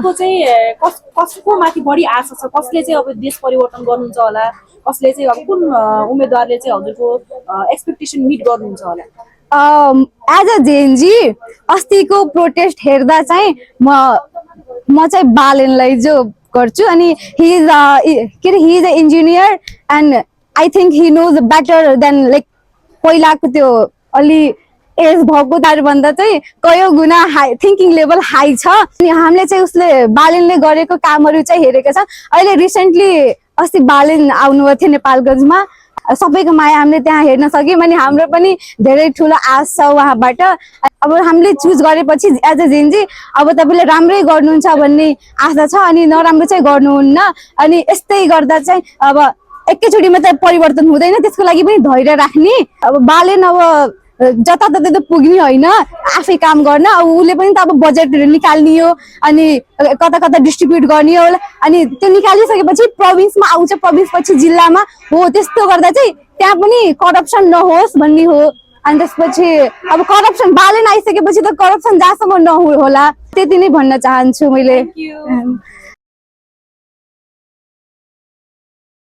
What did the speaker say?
को चाहिँ कसको माथि बढी आशा छ, कसले चाहिँ अब देश परिवर्तन गर्नुहुन्छ होला, कसले चाहिँ अब कुन उम्मेदवारले चाहिँ हजुरको एक्सपेक्टेसन मिट गर्नुहुन्छ होला? एज अ जेएनजी अस्तिको प्रोटेस्ट हेर्दा चाहिँ म चाहिँ बालेनलाई जो गर्छु अनि he is a engineer and I think he knows better than like पहिलाको त्यो अलि एज भएको दारूभन्दा चाहिँ कयौँ गुणा हाई थिङ्किङ लेभल हाई छ। अनि हामीले चाहिँ उसले बालेनले गरेको कामहरू चाहिँ हेरेका छौँ। अहिले रिसेन्टली अस्ति बालेन आउनुभएको थियो नेपालगञ्जमा, सबैको माया हामीले त्यहाँ हेर्न सक्यौँ अनि हाम्रो पनि धेरै ठुलो आश छ उहाँबाट। अब हामीले चुज गरेपछि एज अ जेएनजी अब तपाईँले राम्रै गर्नुहुन्छ भन्ने आशा छ अनि नराम्रो चाहिँ गर्नुहुन्न। अनि यस्तै गर्दा चाहिँ अब एकैचोटिमा त परिवर्तन हुँदैन, त्यसको लागि पनि धैर्य राख्ने। अब बालेन अब जताततै त पुग्ने होइन, आफै काम गर्न। अब उसले पनि त अब बजेटहरू निकाल्ने हो अनि कता कता डिस्ट्रिब्युट गर्ने हो अनि त्यो निकालिसकेपछि प्रोभिन्समा आउँछ, प्रोभिन्सपछि जिल्लामा हो। त्यस्तो गर्दा चाहिँ त्यहाँ पनि करप्सन नहोस् भन्ने हो। अनि त्यसपछि अब करप्सन बालेन आइसकेपछि त करप्सन जहाँसम्म नहोला, त्यति नै भन्न चाहन्छु मैले।